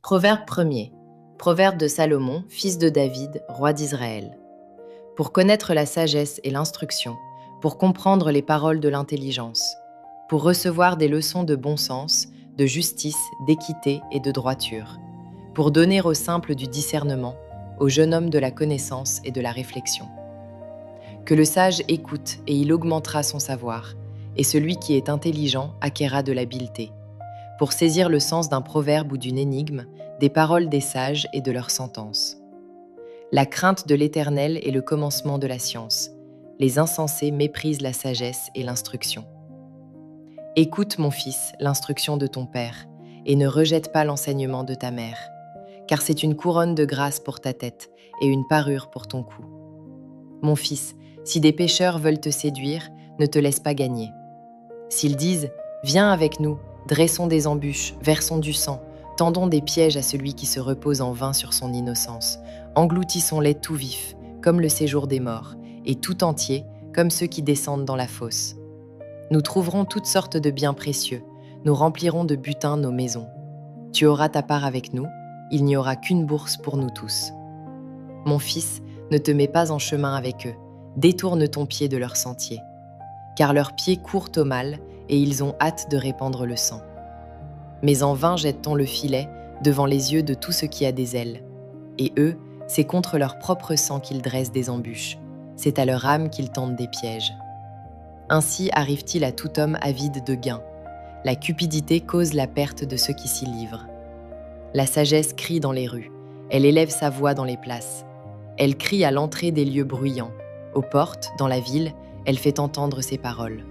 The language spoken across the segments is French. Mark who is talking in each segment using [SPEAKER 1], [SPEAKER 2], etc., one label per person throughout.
[SPEAKER 1] Proverbe 1er. Proverbe de Salomon, fils de David, roi d'Israël. Pour connaître la sagesse et l'instruction, pour comprendre les paroles de l'intelligence, pour recevoir des leçons de bon sens, de justice, d'équité et de droiture, pour donner aux simples du discernement, au jeune homme de la connaissance et de la réflexion. Que le sage écoute et il augmentera son savoir, et celui qui est intelligent acquérera de l'habileté, pour saisir le sens d'un proverbe ou d'une énigme, des paroles des sages et de leurs sentences. La crainte de l'Éternel est le commencement de la science. Les insensés méprisent la sagesse et l'instruction. Écoute, mon fils, l'instruction de ton père, et ne rejette pas l'enseignement de ta mère, car c'est une couronne de grâce pour ta tête et une parure pour ton cou. Mon fils, si des pécheurs veulent te séduire, ne te laisse pas gagner. S'ils disent « Viens avec nous, dressons des embûches, versons du sang, tendons des pièges à celui qui se repose en vain sur son innocence, engloutissons-les tout vifs, comme le séjour des morts, et tout entier, comme ceux qui descendent dans la fosse. Nous trouverons toutes sortes de biens précieux, nous remplirons de butin nos maisons. Tu auras ta part avec nous, il n'y aura qu'une bourse pour nous tous. Mon fils, ne te mets pas en chemin avec eux, détourne ton pied de leur sentier. Car leurs pieds courent au mal, et ils ont hâte de répandre le sang. Mais en vain jette-t-on le filet devant les yeux de tout ce qui a des ailes. Et eux, c'est contre leur propre sang qu'ils dressent des embûches, c'est à leur âme qu'ils tendent des pièges. Ainsi arrive-t-il à tout homme avide de gain. La cupidité cause la perte de ceux qui s'y livrent. La sagesse crie dans les rues, elle élève sa voix dans les places. Elle crie à l'entrée des lieux bruyants. Aux portes, dans la ville, elle fait entendre ses paroles.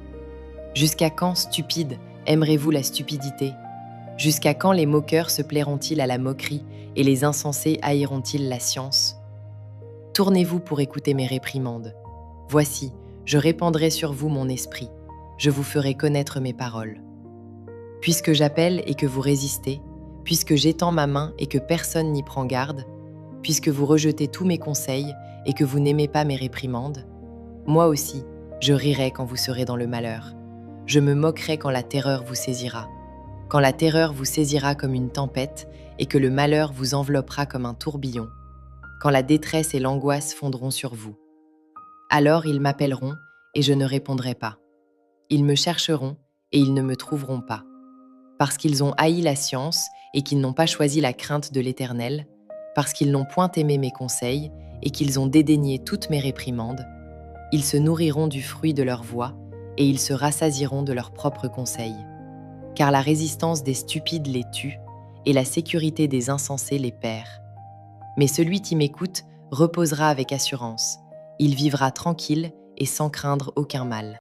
[SPEAKER 1] Jusqu'à quand, stupides, aimerez-vous la stupidité ? Jusqu'à quand les moqueurs se plairont-ils à la moquerie et les insensés haïront-ils la science ? Tournez-vous pour écouter mes réprimandes. Voici, je répandrai sur vous mon esprit, je vous ferai connaître mes paroles. Puisque j'appelle et que vous résistez, puisque j'étends ma main et que personne n'y prend garde, puisque vous rejetez tous mes conseils et que vous n'aimez pas mes réprimandes, moi aussi, je rirai quand vous serez dans le malheur. Je me moquerai quand la terreur vous saisira. Quand la terreur vous saisira comme une tempête et que le malheur vous enveloppera comme un tourbillon, quand la détresse et l'angoisse fondront sur vous. Alors ils m'appelleront et je ne répondrai pas. Ils me chercheront et ils ne me trouveront pas. Parce qu'ils ont haï la science et qu'ils n'ont pas choisi la crainte de l'Éternel, parce qu'ils n'ont point aimé mes conseils et qu'ils ont dédaigné toutes mes réprimandes, ils se nourriront du fruit de leur voix et ils se rassasieront de leurs propres conseils. Car la résistance des stupides les tue, et la sécurité des insensés les perd. Mais celui qui m'écoute reposera avec assurance, il vivra tranquille et sans craindre aucun mal.